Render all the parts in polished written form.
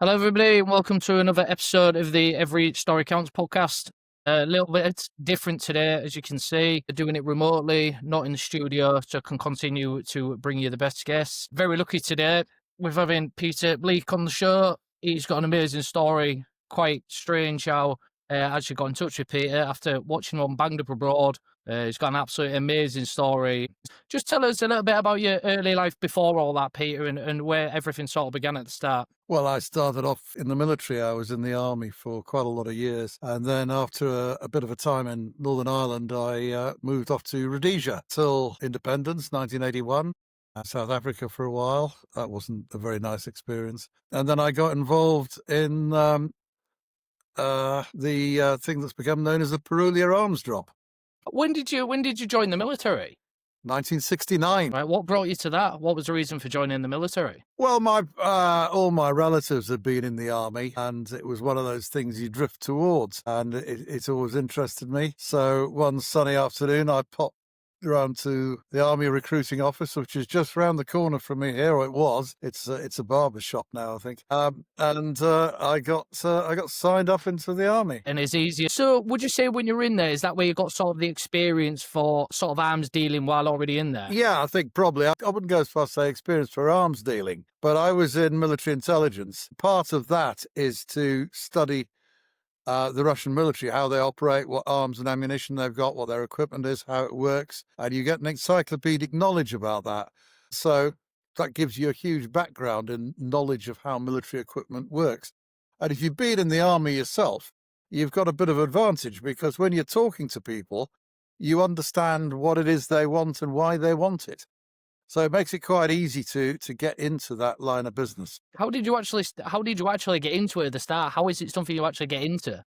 Hello, everybody, and welcome to another episode of the Every Story Counts podcast. A little bit different today, as you can see. We're doing it remotely, not in the studio, so I can continue to bring you the best guests. Very lucky today with having Peter Bleak on the show. He's got an amazing story. Quite strange how I actually got in touch with Peter after watching him on Banged Up Abroad. He's got an absolutely amazing story. Just tell us a little bit about your early life before all that, Peter, and where everything sort of began at the start. Well, I started off in the military. I was in the army for quite a lot of years. And then after a bit of a time in Northern Ireland, I moved off to Rhodesia till independence, 1981. South Africa for a while. That wasn't a very nice experience. And then I got involved in the thing that's become known as the Purulia arms drop. When did you join the military? 1969. Right, what brought you to that? What was the reason for joining the military? Well, all my relatives had been in the army, and it was one of those things you drift towards, and it always interested me. So one sunny afternoon, I popped around to the army recruiting office, which is just round the corner from me here. Or it was. It's a barber shop now, I think. I got signed up into the army. And it's easier. So would you say when you're in there, is that where you got sort of the experience for sort of arms dealing while already in there? Yeah, I think probably. I wouldn't go as far as say experience for arms dealing, but I was in military intelligence. Part of that is to study the Russian military, how they operate, what arms and ammunition they've got, what their equipment is, how it works, and you get an encyclopedic knowledge about that. So that gives you a huge background and knowledge of how military equipment works. And if you've been in the army yourself, you've got a bit of advantage because when you're talking to people, you understand what it is they want and why they want it. So it makes it quite easy to get into that line of business. How did you actually get into it at the start? How is it something you actually get into?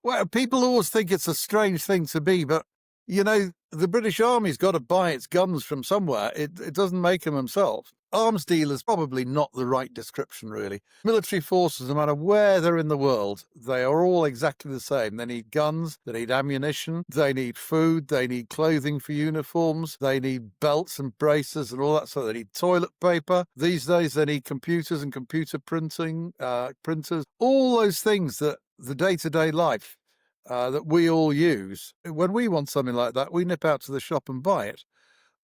Well, people always think it's a strange thing to be, but, you know, the British Army's got to buy its guns from somewhere. It doesn't make them themselves. Arms dealer's probably not the right description, really. Military forces, no matter where they're in the world, they are all exactly the same. They need guns, they need ammunition, they need food, they need clothing for uniforms, they need belts and braces and all that stuff. They need toilet paper. These days, they need computers and computer printing, printers, all those things that the day-to-day life that we all use. When we want something like that, we nip out to the shop and buy it.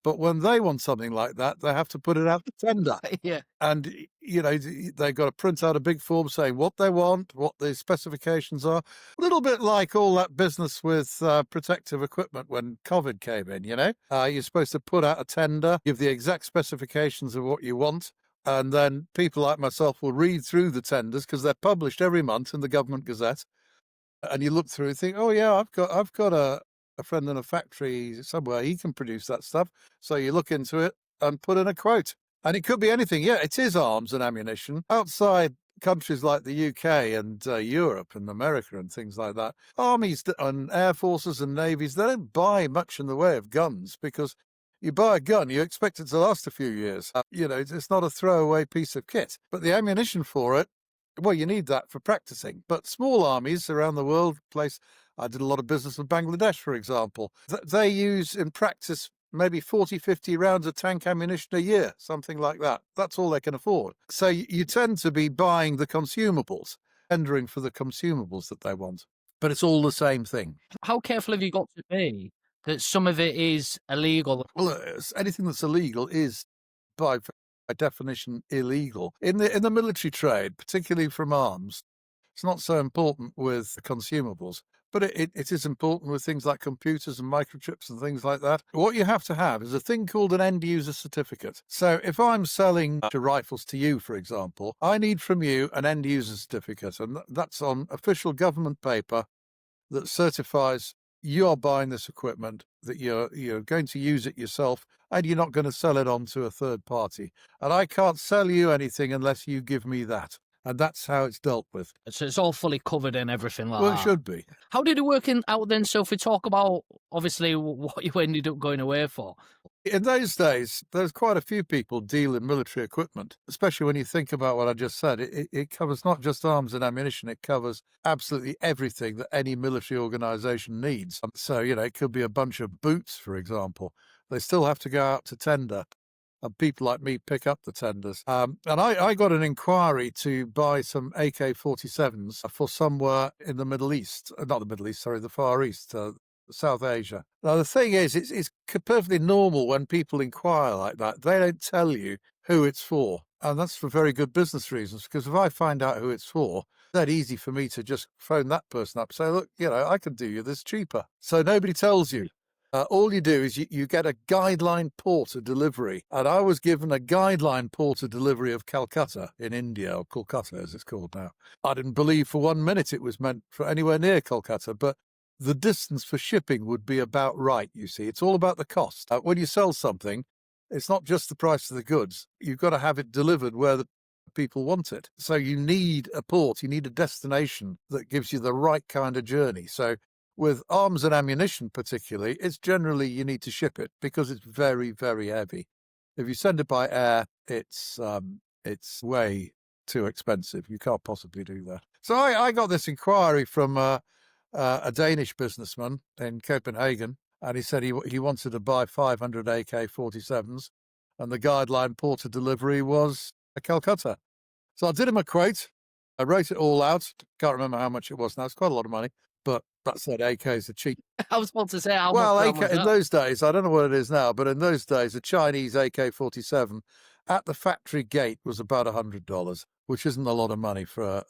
But when they want something like that, they have to put it out to tender. Yeah. And, you know, they've got to print out a big form saying what they want, what the specifications are. A little bit like all that business with protective equipment when COVID came in, you know. You're supposed to put out a tender, give the exact specifications of what you want. And then people like myself will read through the tenders because they're published every month in the Government Gazette. And you look through and think, oh, yeah, I've got a friend in a factory somewhere, he can produce that stuff. So you look into it and put in a quote. And it could be anything. Yeah, it is arms and ammunition. Outside countries like the UK and Europe and America and things like that, armies and air forces and navies, they don't buy much in the way of guns because you buy a gun, you expect it to last a few years. You know, it's not a throwaway piece of kit. But the ammunition for it, well, you need that for practicing. But small armies around the world, I did a lot of business with Bangladesh, for example. They use in practice maybe 40, 50 rounds of tank ammunition a year, something like that. That's all they can afford. So you tend to be buying the consumables, tendering for the consumables that they want. But it's all the same thing. How careful have you got to be that some of it is illegal? Well, anything that's illegal is by definition illegal. In the military trade, particularly from arms, it's not so important with consumables, but it is important with things like computers and microchips and things like that. What you have to have is a thing called an end user certificate. So if I'm selling rifles to you, for example, I need from you an end user certificate, and that's on official government paper that certifies you are buying this equipment, that you're going to use it yourself, and you're not going to sell it on to a third party. And I can't sell you anything unless you give me that. And that's how it's dealt with. So it's all fully covered and everything like that. Well, it should be. How did it work out then? So if we talk about, obviously, what you ended up going away for. In those days, there's quite a few people deal in military equipment, especially when you think about what I just said. It covers not just arms and ammunition, it covers absolutely everything that any military organisation needs. So, you know, it could be a bunch of boots, for example. They still have to go out to tender. and people like me pick up the tenders. And I got an inquiry to buy some AK-47s for somewhere in the Middle East, not the Middle East, sorry, the Far East, South Asia. Now, the thing is, it's perfectly normal when people inquire like that. They don't tell you who it's for. And that's for very good business reasons, because if I find out who it's for, it's that easy for me to just phone that person up, say, look, I can do you this cheaper. So nobody tells you. All you do is you get a guideline port of delivery. And I was given a guideline port of delivery of Calcutta in India, or Kolkata as it's called now. I didn't believe for 1 minute it was meant for anywhere near Kolkata, but the distance for shipping would be about right, you see. It's all about the cost. When you sell something, it's not just the price of the goods. You've got to have it delivered where the people want it. So you need a port, you need a destination that gives you the right kind of journey. So with arms and ammunition particularly, it's generally you need to ship it because it's very, very heavy. If you send it by air, it's way too expensive. You can't possibly do that. So I got this inquiry from a Danish businessman in Copenhagen, and he said he wanted to buy 500 AK-47s, and the guideline port of delivery was Calcutta. So I did him a quote. I wrote it all out. Can't remember how much it was now. It's quite a lot of money, but that said, AKs are cheap. I was about to say how Well, much AK, was in that? those days, I don't know what it is now, but in those days, a Chinese AK-47 at the factory gate was about $100, which isn't a lot of money for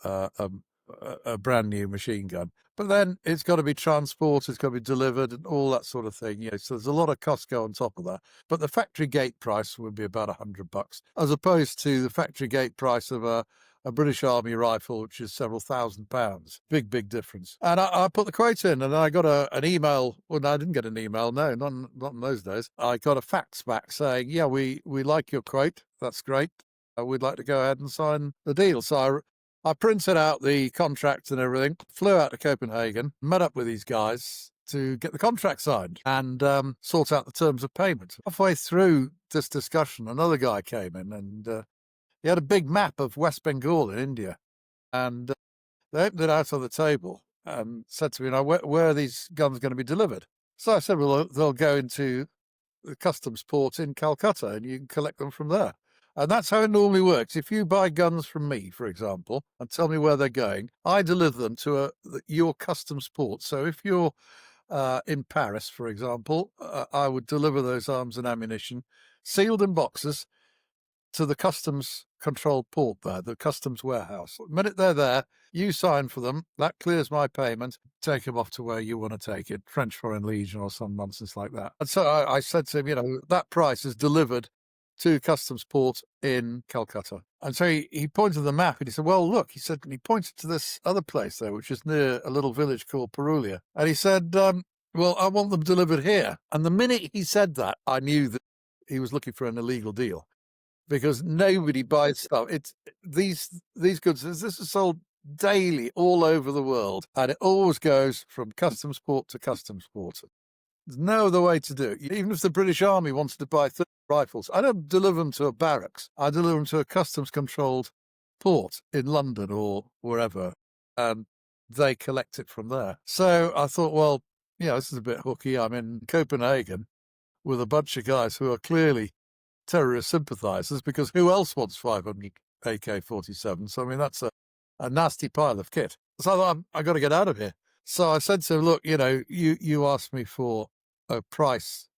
a brand new machine gun. But then it's got to be transported, it's got to be delivered, and all that sort of thing. So there's a lot of cost go on top of that. But the factory gate price would be about $100, as opposed to the factory gate price of a British Army rifle, which is several £1,000s. Big, big difference. And I put the quote in, and I got an email. Well, no, I didn't get an email. No, not in those days. I got a fax back saying, yeah, we like your quote. That's great. We'd like to go ahead and sign the deal. So I printed out the contract and everything, flew out to Copenhagen, met up with these guys to get the contract signed and sort out the terms of payment. Halfway through this discussion, another guy came in, and he had a big map of West Bengal in India, and they opened it out on the table and said to me, where are these guns going to be delivered? So I said, well, they'll go into the customs port in Calcutta, and you can collect them from there. And that's how it normally works. If you buy guns from me, for example, and tell me where they're going, I deliver them to your customs port. So if you're in Paris, for example, I would deliver those arms and ammunition sealed in boxes to the customs controlled port there, the customs warehouse. The minute they're there, you sign for them. That clears my payment. Take them off to where you want to take it, French Foreign Legion or some nonsense like that. And so I said to him, that price is delivered to customs port in Calcutta. And so he pointed to the map and he said, well, look, and he pointed to this other place there, which is near a little village called Purulia. And he said, well, I want them delivered here. And the minute he said that, I knew that he was looking for an illegal deal, because nobody buys stuff. It's these goods. This is sold daily all over the world, and it always goes from customs port to customs port. There's no other way to do it. Even if the British Army wanted to buy 30 rifles, I don't deliver them to a barracks. I deliver them to a customs-controlled port in London or wherever, and they collect it from there. So I thought, well, this is a bit hooky. I'm in Copenhagen with a bunch of guys who are clearly terrorist sympathizers, because who else wants 500 AK-47s? So, I mean, that's a nasty pile of kit. So I thought, I got to get out of here. So I said to him, look, you asked me for a price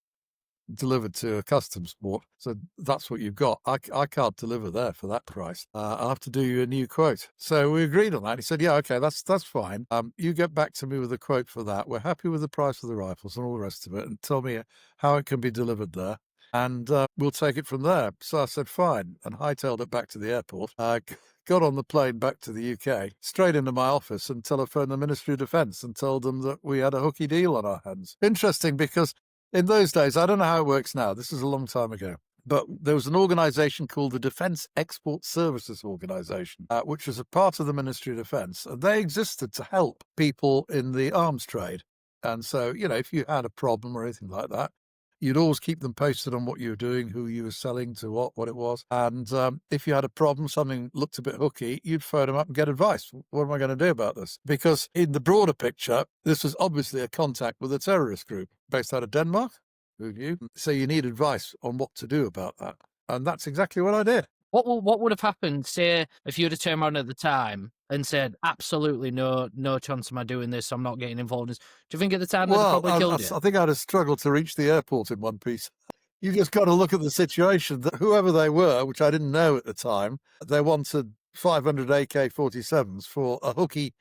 delivered to a customs port, so that's what you've got. I can't deliver there for that price. I'll have to do you a new quote. So we agreed on that. He said, yeah, okay, that's fine. You get back to me with a quote for that. We're happy with the price of the rifles and all the rest of it, and tell me how it can be delivered there, and we'll take it from there. So I said, fine, and hightailed it back to the airport. Got on the plane back to the UK, straight into my office, and telephoned the Ministry of Defence and told them that we had a hooky deal on our hands. Interesting, because in those days, I don't know how it works now, this is a long time ago, but there was an organisation called the Defence Export Services Organisation, which was a part of the Ministry of Defence, and they existed to help people in the arms trade. And so, if you had a problem or anything like that, you'd always keep them posted on what you were doing, who you were selling to, what it was. And if you had a problem, something looked a bit hooky, you'd phone them up and get advice. What am I going to do about this? Because in the broader picture, this was obviously a contact with a terrorist group based out of Denmark. Who knew? So you need advice on what to do about that. And that's exactly what I did. What would have happened, say, if you'd have turned around at the time and said, "Absolutely no chance am I doing this. I'm not getting involved in this." Do you think at the time they'd have Well, probably killed you? I think I'd have struggled to reach the airport in one piece. You just got to look at the situation that whoever they were, which I didn't know at the time, they wanted 500 AK-47s for a hooky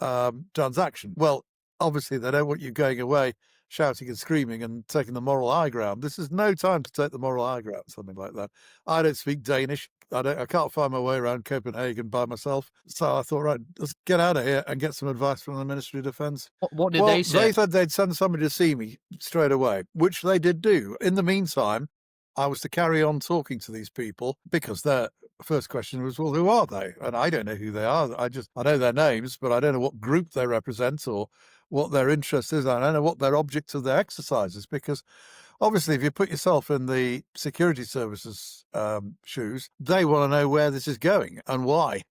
transaction. Well, obviously they don't want you going away shouting and screaming and taking the moral high ground. This is no time to take the moral high ground, something like that. I don't speak Danish. I can't find my way around Copenhagen by myself. So I thought, right, let's get out of here and get some advice from the Ministry of Defence. What did Well, they say? they said they'd send somebody to see me straight away, which they did do. In the meantime, I was to carry on talking to these people because their first question was, well, who are they? And I don't know who they are. I know their names, but I don't know what group they represent or what their interest is. I don't know what their object of their exercise is, because obviously if you put yourself in the security services shoes, they want to know where this is going and why,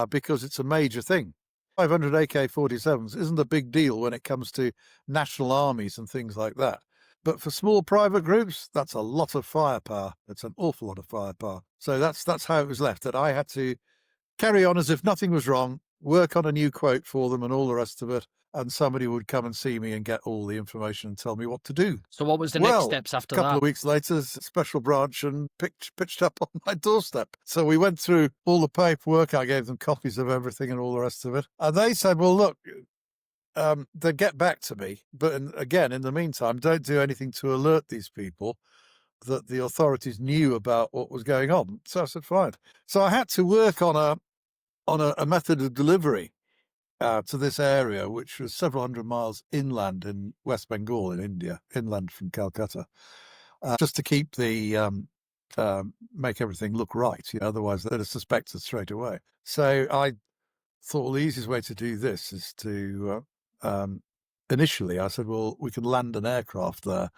because it's a major thing. 500 AK-47s isn't a big deal when it comes to national armies and things like that. But for small private groups, that's a lot of firepower. It's an awful lot of firepower. So that's how it was left, that I had to carry on as if nothing was wrong, work on a new quote for them and all the rest of it, and somebody would come and see me and get all the information and tell me what to do. So what was the next steps after A couple that? of weeks later, special branch and pitched up on my doorstep. So we went through all the paperwork. I gave them copies of everything and all the rest of it. And they said, well, look, they'd get back to me. But again, in the meantime, don't do anything to alert these people that the authorities knew about what was going on. So I said, fine. So I had to work on a method of delivery to this area, which was several hundred miles inland in West Bengal in India, inland from Calcutta, just to keep the make everything look right. Otherwise they'd have suspected straight away. So I thought, well, the easiest way to do this is to initially I said, well, we can land an aircraft there,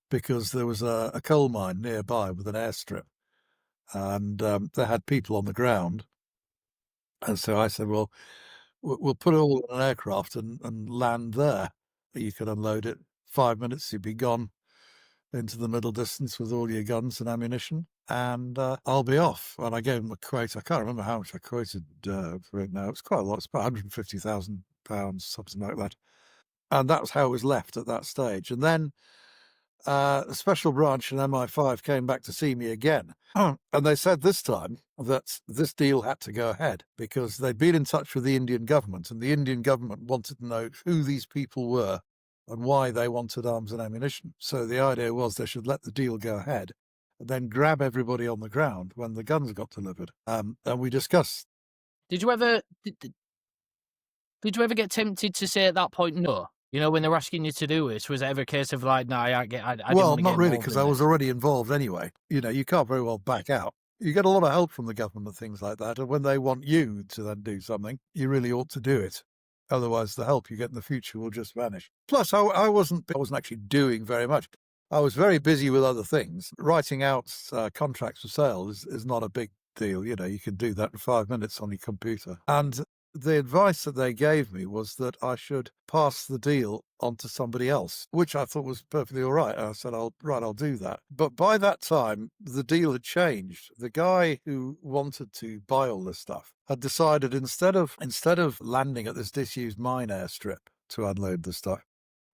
because there was a coal mine nearby with an airstrip, and they had people on the ground. And so I said, well, we'll put it all in an aircraft and land there. You could unload it 5 minutes, you'd be gone into the middle distance with all your guns and ammunition, and I'll be off. And I gave them a quote. I can't remember how much I quoted for it now. It's quite a lot. It's about £150,000, something like that. And that's how it was left at that stage. And then a special branch in MI5 came back to see me again. And they said this time that this deal had to go ahead because they'd been in touch with the Indian government, and the Indian government wanted to know who these people were and why they wanted arms and ammunition. So the idea was they should let the deal go ahead and then grab everybody on the ground when the guns got delivered. And we discussed. Did you ever get tempted to say at that point no? When they were asking you to do this, was it ever a case of like, no, I didn't Well, want to not get really, involved because in I was this? already involved anyway. You can't very well back out. You get a lot of help from the government and things like that. And when they want you to then do something, you really ought to do it. Otherwise, the help you get in the future will just vanish. Plus, I wasn't actually doing very much. I was very busy with other things. Writing out contracts for sale is not a big deal. You can do that in 5 minutes on your computer. And the advice that they gave me was that I should pass the deal on to somebody else, which I thought was perfectly all right. I said, I'll do that. But by that time, the deal had changed. The guy who wanted to buy all this stuff had decided instead of landing at this disused mine airstrip to unload the stuff,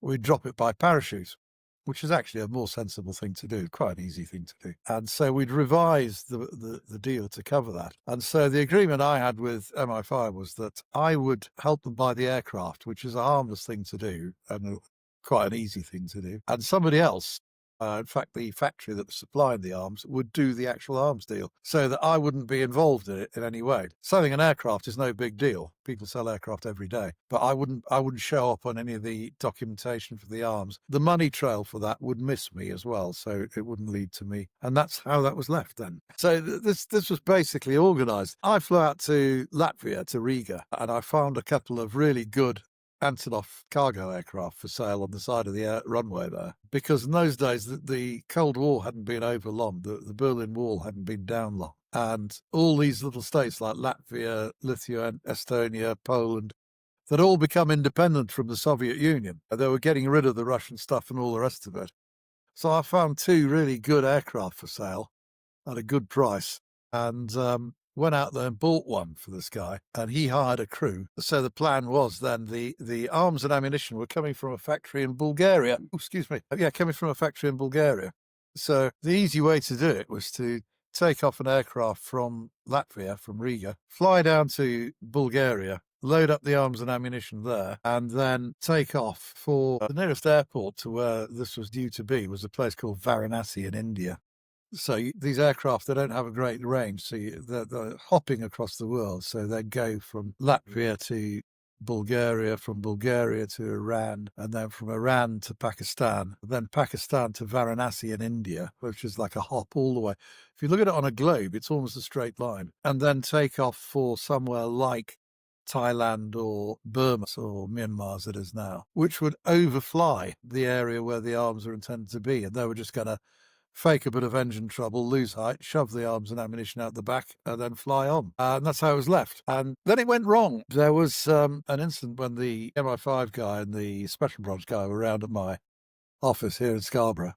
we'd drop it by parachute, which is actually a more sensible thing to do, quite an easy thing to do. And so we'd revised the deal to cover that. And so the agreement I had with MI5 was that I would help them buy the aircraft, which is a harmless thing to do and quite an easy thing to do. And somebody else, in fact, the factory that was supplying the arms, would do the actual arms deal so that I wouldn't be involved in it in any way. Selling an aircraft is no big deal. People sell aircraft every day, but I wouldn't show up on any of the documentation for the arms. The money trail for that would miss me as well, so it wouldn't lead to me. And that's how that was left then. So this was basically organized. I flew out to Latvia, to Riga, and I found a couple of really good Antonov cargo aircraft for sale on the side of the runway there, because in those days the Cold War hadn't been over long, the Berlin Wall hadn't been down long, and all these little states like Latvia, Lithuania, Estonia, Poland, they'd all become independent from the Soviet Union. They were getting rid of the Russian stuff and all the rest of it. So I found two really good aircraft for sale, at a good price, and went out there and bought one for this guy, and he hired a crew. So the plan was then the arms and ammunition were coming from a factory in Bulgaria. Oh, excuse me. Yeah, coming from a factory in Bulgaria. So the easy way to do it was to take off an aircraft from Latvia, from Riga, fly down to Bulgaria, load up the arms and ammunition there, and then take off for the nearest airport to where this was due to be was a place called Varanasi in India. So these aircraft, they don't have a great range, so they're hopping across the world. So they go from Latvia to Bulgaria, from Bulgaria to Iran, and then from Iran to Pakistan, then Pakistan to Varanasi in India, which is like a hop all the way. If you look at it on a globe, it's almost a straight line, and then take off for somewhere like Thailand or Burma or Myanmar as it is now, which would overfly the area where the arms are intended to be, and they were just going to fake a bit of engine trouble, lose height, shove the arms and ammunition out the back, and then fly on. And that's how it was left. And then it went wrong. There was an incident when the MI5 guy and the Special Branch guy were around at my office here in Scarborough.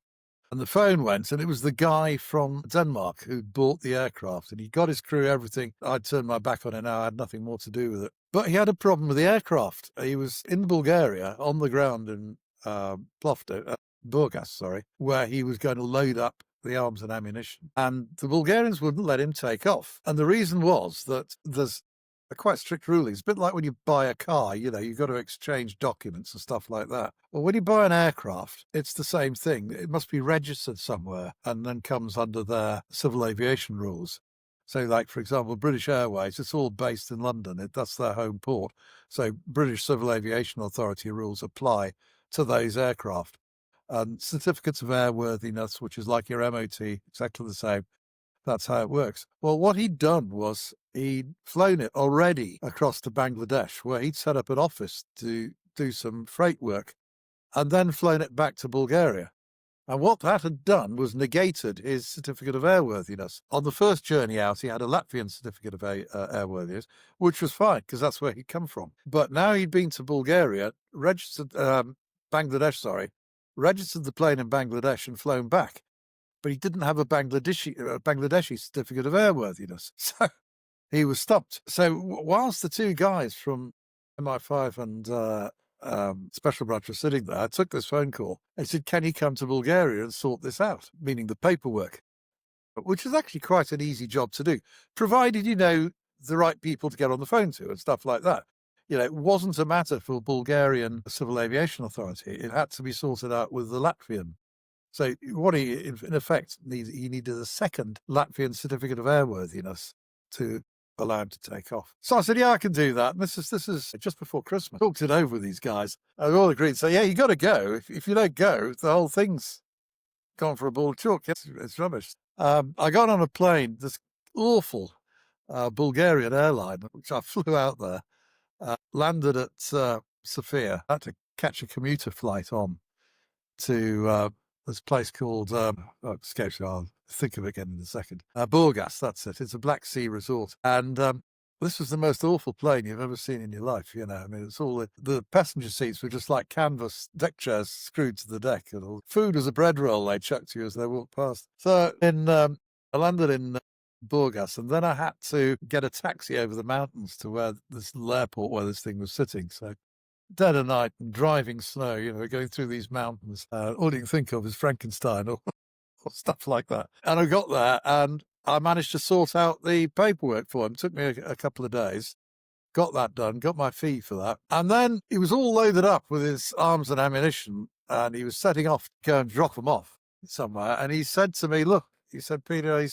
And the phone went, and it was the guy from Denmark who bought the aircraft. And he got his crew, everything. I'd turned my back on it now. I had nothing more to do with it. But he had a problem with the aircraft. He was in Bulgaria, on the ground in Plovdiv, Burgas, where he was going to load up the arms and ammunition. And the Bulgarians wouldn't let him take off. And the reason was that there's a quite strict ruling. It's a bit like when you buy a car, you've got to exchange documents and stuff like that. Well, when you buy an aircraft, it's the same thing. It must be registered somewhere and then comes under their civil aviation rules. So, like, for example, British Airways, it's all based in London. That's their home port. So British Civil Aviation Authority rules apply to those aircraft. And certificates of airworthiness, which is like your MOT, exactly the same. That's how it works. Well, what he'd done was he'd flown it already across to Bangladesh, where he'd set up an office to do some freight work, and then flown it back to Bulgaria. And what that had done was negated his certificate of airworthiness. On the first journey out, he had a Latvian certificate of airworthiness, which was fine, because that's where he'd come from. But now he'd been to Bulgaria, registered registered the plane in Bangladesh and flown back. But he didn't have a Bangladeshi certificate of airworthiness. So he was stopped. So whilst the two guys from MI5 and Special Branch were sitting there, I took this phone call. I said, can you come to Bulgaria and sort this out? Meaning the paperwork, which is actually quite an easy job to do, provided you know the right people to get on the phone to and stuff like that. It wasn't a matter for Bulgarian Civil Aviation Authority. It had to be sorted out with the Latvian. So what he, in effect, he needed a second Latvian certificate of airworthiness to allow him to take off. So I said, yeah, I can do that. And this is just before Christmas. Talked it over with these guys. And we all agreed. So yeah, you got to go. If you don't go, the whole thing's gone for a ball of chalk. It's rubbish. I got on a plane, this awful Bulgarian airline, which I flew out there, landed at Sofia. I had to catch a commuter flight on to this place called, escapes me, I'll think of it again in a second. Burgas, that's it. It's a Black Sea resort. And this was the most awful plane you've ever seen in your life, I mean, it's all, the passenger seats were just like canvas deck chairs screwed to the deck. And all. Food was a bread roll they chucked you as they walked past. So I landed in Burgas, and then I had to get a taxi over the mountains to where this little airport where this thing was sitting. So dead of night and driving snow, going through these mountains. All you can think of is Frankenstein or stuff like that. And I got there and I managed to sort out the paperwork for him. It took me a couple of days. Got that done, got my fee for that. And then he was all loaded up with his arms and ammunition, and he was setting off to go and drop them off somewhere. And he said to me, look, he said, Peter,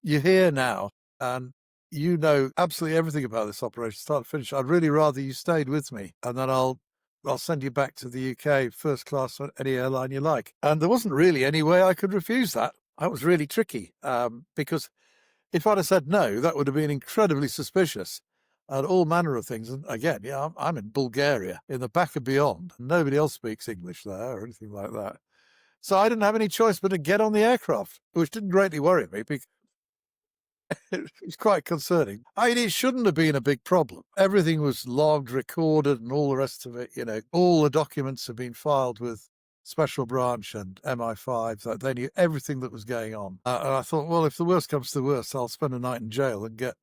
you're here now, and you know absolutely everything about this operation, start to finish. I'd really rather you stayed with me, and then I'll send you back to the UK first class on any airline you like. And there wasn't really any way I could refuse that. That was really tricky, because if I'd have said no, that would have been incredibly suspicious and all manner of things. And again, I'm in Bulgaria, in the back of beyond. Nobody else speaks English there or anything like that. So I didn't have any choice but to get on the aircraft, which didn't greatly worry me because it was quite concerning. I mean, it shouldn't have been a big problem. Everything was logged, recorded, and all the rest of it. All the documents have been filed with Special Branch and MI5, that they knew everything that was going on. And I thought, well, if the worst comes to the worst, I'll spend a night in jail and get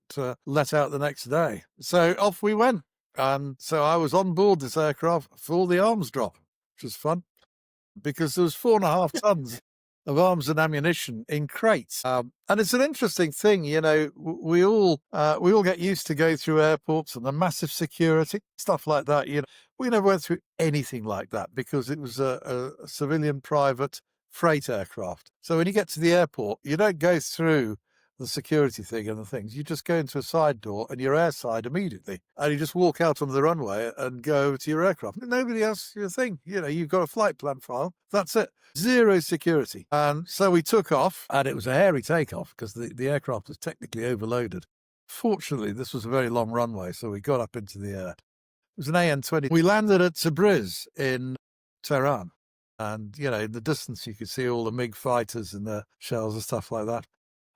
let out the next day. So off we went. And so I was on board this aircraft for the arms drop, which was fun because there was 4.5 tons of arms and ammunition in crates. And it's an interesting thing, you know, we all get used to going through airports and the massive security, stuff like that. You know, we never went through anything like that because it was a civilian private freight aircraft. So when you get to the airport, you don't go through the security thing and the things. You just go into a side door and you're airside immediately. And you just walk out onto the runway and go over to your aircraft. Nobody asks you a thing. You know, you've got a flight plan file. That's it. Zero security. And so we took off, and it was a hairy takeoff because the aircraft was technically overloaded. Fortunately, this was a very long runway, so we got up into the air. It was an AN-20. We landed at Tabriz in Tehran. And, you know, in the distance, you could see all the MiG fighters and the shells and stuff like that.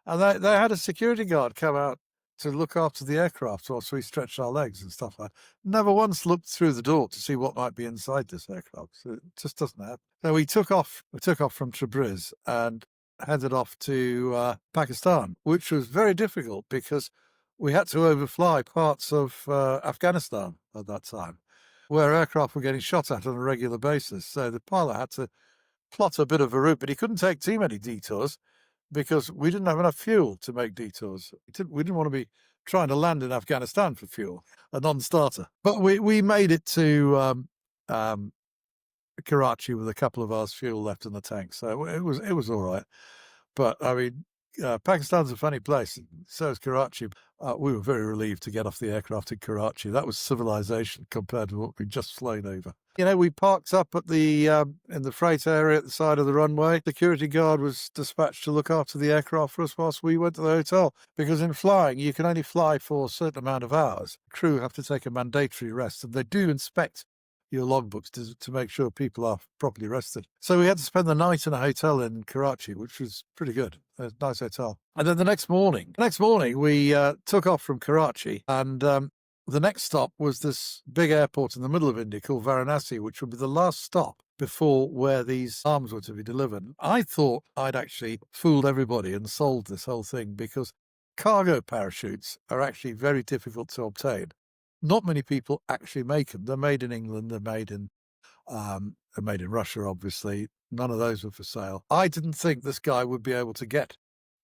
And they had a security guard come out to look after the aircraft whilst we stretched our legs and stuff like that. Never once looked through the door to see what might be inside this aircraft. So it just doesn't happen. So we took off from Tabriz and headed off to Pakistan, which was very difficult because we had to overfly parts of Afghanistan at that time, where aircraft were getting shot at on a regular basis. So the pilot had to plot a bit of a route, but he couldn't take too many detours because we didn't have enough fuel to make detours. We didn't want to be trying to land in Afghanistan for fuel, a non-starter. But we made it to Karachi with a couple of hours fuel left in the tank, so it was all right. But I mean, Pakistan's a funny place. So is Karachi. We were very relieved to get off the aircraft in Karachi. That was civilization compared to what we'd just flown over. You know, we parked up at the in the freight area at the side of the runway. Security guard was dispatched to look after the aircraft for us whilst we went to the hotel. Because in flying, you can only fly for a certain amount of hours. Crew have to take a mandatory rest, and they do inspect your logbooks to make sure people are properly rested. So we had to spend the night in a hotel in Karachi, which was pretty good. A nice hotel. And then the next morning we took off from Karachi, and the next stop was this big airport in the middle of India called Varanasi, which would be the last stop before where these arms were to be delivered. I thought I'd actually fooled everybody and solved this whole thing because cargo parachutes are actually very difficult to obtain. Not many people actually make them. They're made in England. They're made in Russia, obviously. None of those were for sale. I didn't think this guy would be able to get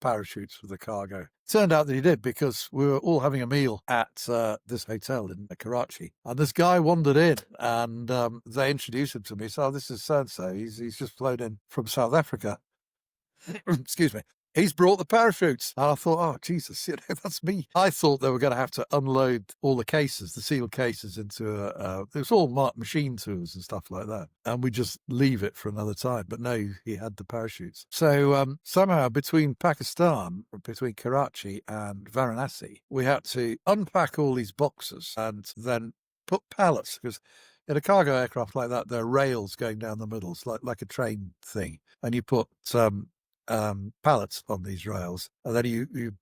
parachutes for the cargo. Turned out that he did because we were all having a meal at this hotel in Karachi. And this guy wandered in and they introduced him to me. So this is so-and-so. He's just flown in from South Africa. Excuse me. He's brought the parachutes. And I thought, oh, Jesus, you know, that's me. I thought they were going to have to unload all the cases, the sealed cases, into it was all machine tools and stuff like that. And we just leave it for another time. But no, he had the parachutes. So somehow between Karachi and Varanasi, we had to unpack all these boxes and then put pallets, because in a cargo aircraft like that, there are rails going down the middle. It's like a train thing. And you put pallets on these rails, and then you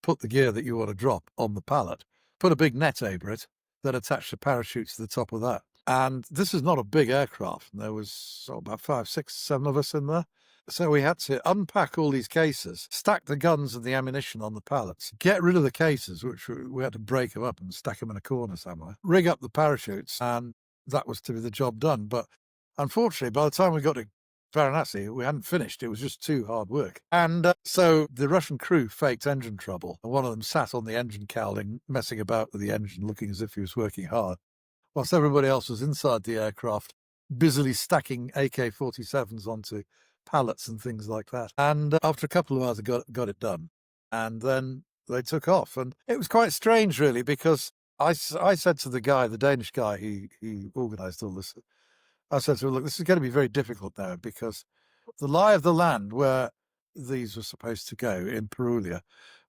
put the gear that you want to drop on the pallet, put a big net over it, then attach the parachutes to the top of that. And this is not a big aircraft. There was about 5, 6, 7 of us in there. So we had to unpack all these cases, stack the guns and the ammunition on the pallets, get rid of the cases, which we had to break them up and stack them in a corner somewhere, rig up the parachutes, and that was to be the job done. But unfortunately, by the time we got to Varanasi, we hadn't finished. It was just too hard work. And so the Russian crew faked engine trouble. And one of them sat on the engine cowling, messing about with the engine, looking as if he was working hard, whilst everybody else was inside the aircraft, busily stacking AK-47s onto pallets and things like that. And after a couple of hours, I got it done. And then they took off. And it was quite strange, really, because I said to the guy, the Danish guy who organised all this, I said to him, look, this is going to be very difficult now because the lie of the land where these were supposed to go in Purulia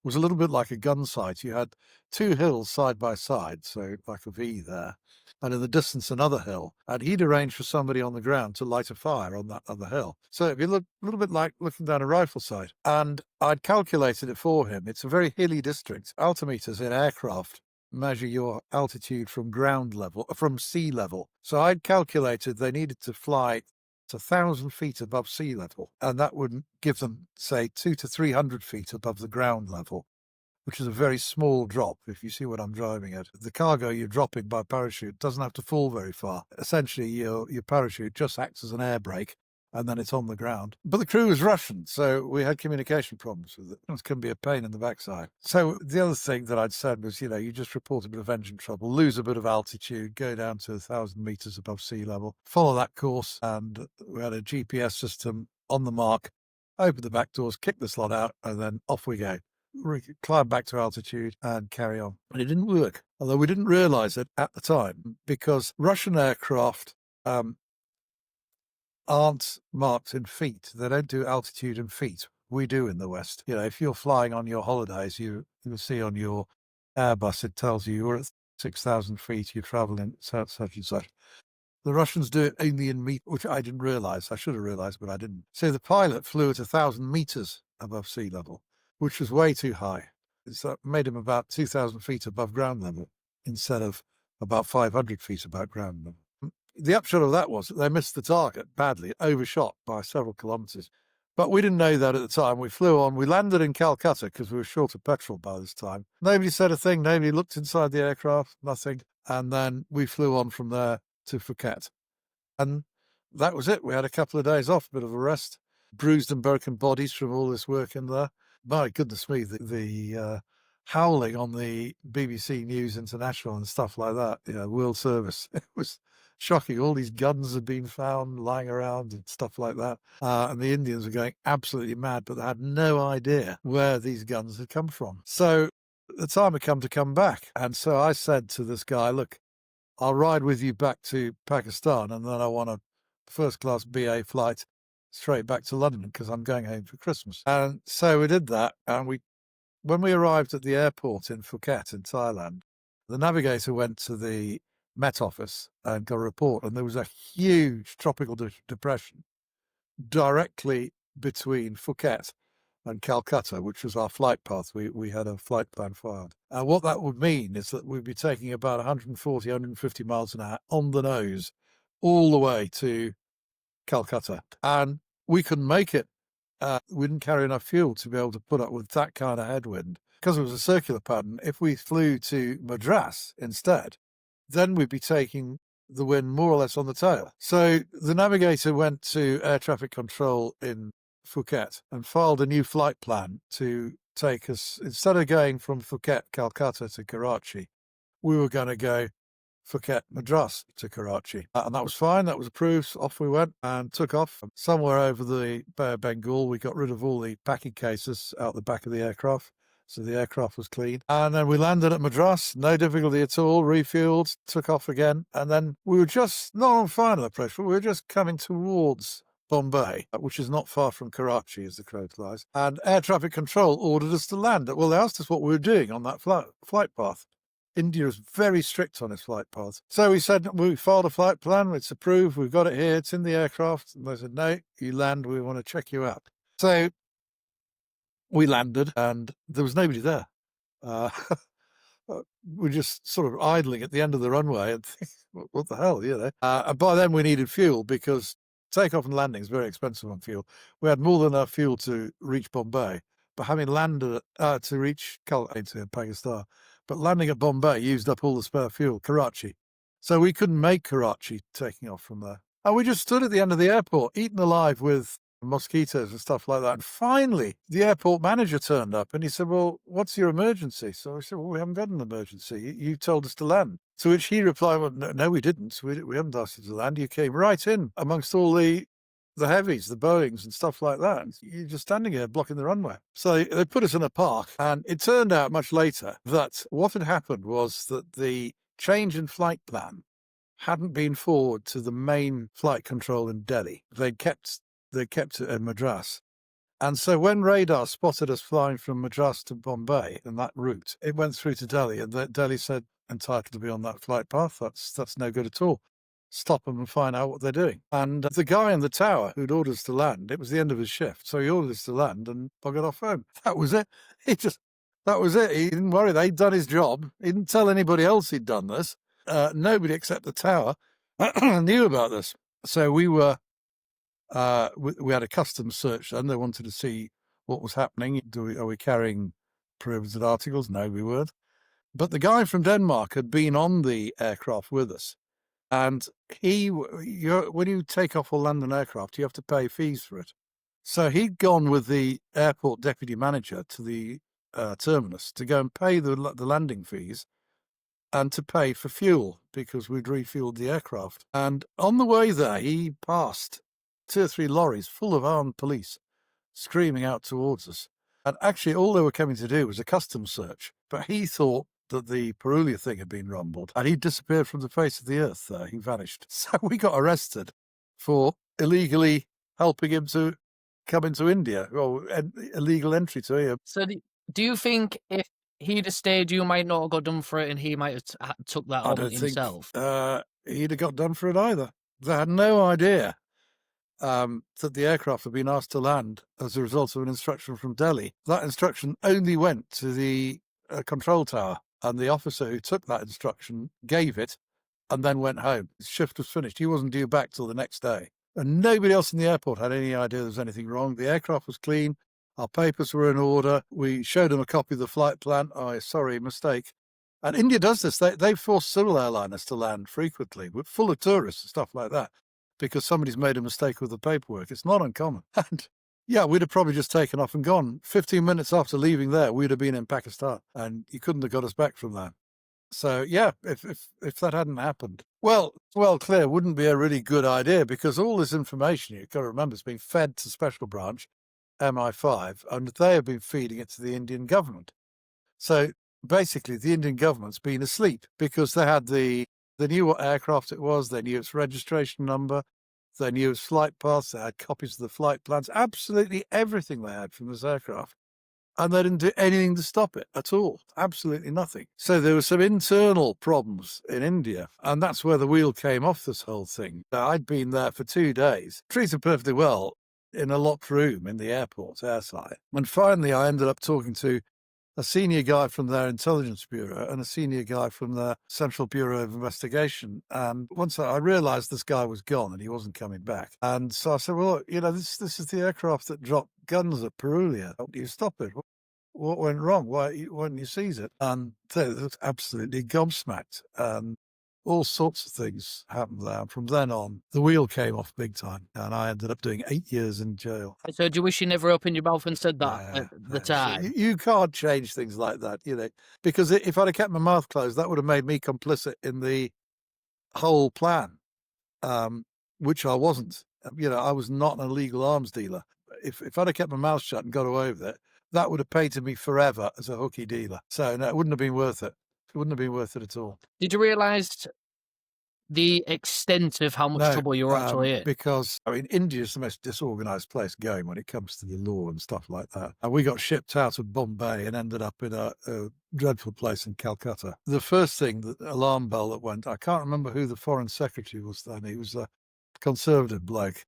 was a little bit like a gun sight. You had 2 hills side by side, so like a V there, and in the distance another hill. And he'd arranged for somebody on the ground to light a fire on that other hill. So it'd be a little bit like looking down a rifle sight. And I'd calculated it for him. It's a very hilly district. Altimeters in aircraft measure your altitude from ground level, from sea level. So I'd calculated they needed to fly It's 1,000 feet above sea level, and that would give them, say, 200 to 300 feet above the ground level, which is a very small drop, if you see what I'm driving at. The cargo you're dropping by parachute doesn't have to fall very far. Essentially, your parachute just acts as an air brake, and then it's on the ground. But the crew was Russian, so we had communication problems with it. It can be a pain in the backside. So the other thing that I'd said was, you just report a bit of engine trouble, lose a bit of altitude, go down to 1,000 meters above sea level, follow that course, and we had a GPS system on the mark, open the back doors, kick the slot out, and then off we go. Climb back to altitude and carry on. And it didn't work, although we didn't realize it at the time, because Russian aircraft aren't marked in feet. They don't do altitude in feet. We do in the West. If you're flying on your holidays, you'll see on your Airbus, it tells you you're at 6,000 feet, you're traveling such and such. The Russians do it only in meters, which I didn't realize. I should have realized, but I didn't. So the pilot flew at 1,000 meters above sea level, which was way too high. So it made him about 2,000 feet above ground level instead of about 500 feet above ground level. The upshot of that was that they missed the target badly, overshot by several kilometers. But we didn't know that at the time. We flew on. We landed in Calcutta because we were short of petrol by this time. Nobody said a thing. Nobody looked inside the aircraft, nothing. And then we flew on from there to Phuket. And that was it. We had a couple of days off, a bit of a rest, bruised and broken bodies from all this work in there. My goodness me, the howling on the BBC News International and stuff like that, World Service, it was shocking. All these guns had been found lying around and stuff like that. And the Indians were going absolutely mad, but they had no idea where these guns had come from. So the time had come back. And so I said to this guy, look, I'll ride with you back to Pakistan, and then I want a first-class BA flight straight back to London because I'm going home for Christmas. And so we did that. And when we arrived at the airport in Phuket in Thailand, the navigator went to the Met Office and got a report, and there was a huge tropical depression directly between Phuket and Calcutta, which was our flight path. We had a flight plan filed. And what that would mean is that we'd be taking about 140, 150 miles an hour on the nose all the way to Calcutta. And we couldn't make it. We didn't carry enough fuel to be able to put up with that kind of headwind. Because it was a circular pattern, if we flew to Madras instead, then we'd be taking the wind more or less on the tail. So the navigator went to air traffic control in Phuket and filed a new flight plan to take us, instead of going from Phuket, Calcutta to Karachi, we were going to go Phuket, Madras to Karachi. And that was fine. That was approved. Off we went and took off. Somewhere over the Bay of Bengal, we got rid of all the packing cases out the back of the aircraft. So the aircraft was clean. And then we landed at Madras, no difficulty at all, refueled, took off again. And then we were just not on final approach, but we were just coming towards Bombay, which is not far from Karachi, as the crow flies. And air traffic control ordered us to land. Well, they asked us what we were doing on that flight path. India is very strict on its flight path. So we said, we filed a flight plan, it's approved, we've got it here, it's in the aircraft. And they said, no, you land, we want to check you out. So we landed and there was nobody there. We're just sort of idling at the end of the runway and think, what the hell, And by then we needed fuel because takeoff and landing is very expensive on fuel. We had more than enough fuel to reach Bombay, but having landed to reach Calcutta in Pakistan, but landing at Bombay used up all the spare fuel, Karachi. So we couldn't make Karachi taking off from there. And we just stood at the end of the airport, eaten alive with mosquitoes and stuff like that. And finally, the airport manager turned up and he said, well, what's your emergency? So I said, well, we haven't got an emergency. You told us to land. To which he replied, well, no, we didn't. We haven't asked you to land. You came right in amongst all the heavies, the Boeings and stuff like that. You're just standing here blocking the runway. So they put us in a park. And it turned out much later that what had happened was that the change in flight plan hadn't been forwarded to the main flight control in Delhi. They kept it in Madras. And so when radar spotted us flying from Madras to Bombay in that route, it went through to Delhi, and Delhi said, entitled to be on that flight path, that's no good at all. Stop them and find out what they're doing. And the guy in the tower who'd ordered us to land, it was the end of his shift, so he ordered us to land and buggered off home. That was it. That was it. He didn't worry. They'd done his job. He didn't tell anybody else he'd done this. Nobody except the tower knew about this. So we were we had a customs search then. They wanted to see what was happening. Are we carrying prohibited articles? No, we weren't. But the guy from Denmark had been on the aircraft with us. And when you take off or land an aircraft, you have to pay fees for it. So he'd gone with the airport deputy manager to the terminus to go and pay the landing fees and to pay for fuel because we'd refueled the aircraft. And on the way there, he passed 2 or 3 lorries full of armed police screaming out towards us. And actually, all they were coming to do was a customs search. But he thought that the Purulia thing had been rumbled and he disappeared from the face of the earth. He vanished. So we got arrested for illegally helping him to come into India, or illegal entry to here. So do you think if he'd have stayed, you might not have got done for it and he might have took that on himself? He'd have got done for it either. They had no idea that the aircraft had been asked to land as a result of an instruction from Delhi. That instruction only went to the control tower, and the officer who took that instruction gave it and then went home. His shift was finished. He wasn't due back till the next day. And nobody else in the airport had any idea there was anything wrong. The aircraft was clean. Our papers were in order. We showed them a copy of the flight plan. Oh, sorry, mistake. And India does this. They force civil airliners to land frequently, but full of tourists and stuff like that, because somebody's made a mistake with the paperwork. It's not uncommon. And yeah, we'd have probably just taken off and gone. 15 minutes after leaving there, we'd have been in Pakistan, and you couldn't have got us back from that. So yeah, if that hadn't happened, well, clear wouldn't be a really good idea, because all this information, you've got to remember, has been fed to Special Branch, MI5, and they have been feeding it to the Indian government. So basically, the Indian government's been asleep, because they knew what aircraft it was, they knew its registration number, they knew its flight paths, they had copies of the flight plans, absolutely everything they had from this aircraft. And they didn't do anything to stop it at all. Absolutely nothing. So there were some internal problems in India. And that's where the wheel came off this whole thing. I'd been there for 2 days, treated perfectly well in a locked room in the airport airside. And finally, I ended up talking to a senior guy from their intelligence bureau and a senior guy from their Central Bureau of Investigation. And once I realized this guy was gone and he wasn't coming back. And so I said, well, this is the aircraft that dropped guns at Purulia. How do you stop it? What went wrong? Why didn't you seize it? And they was absolutely gobsmacked. And all sorts of things happened there. From then on, the wheel came off big time, and I ended up doing 8 years in jail. So do you wish you never opened your mouth and said that at the time? So you can't change things like that, because if I'd have kept my mouth closed, that would have made me complicit in the whole plan, which I wasn't. I was not an illegal arms dealer. If I'd have kept my mouth shut and got away with it, that would have paid to me forever as a hooky dealer. So no, it wouldn't have been worth it. It wouldn't have been worth it at all. Did you realise the extent of how much trouble you were actually in? Because, India is the most disorganised place going when it comes to the law and stuff like that. And we got shipped out of Bombay and ended up in a dreadful place in Calcutta. The first thing, the alarm bell that went, I can't remember who the foreign secretary was then. He was a conservative bloke.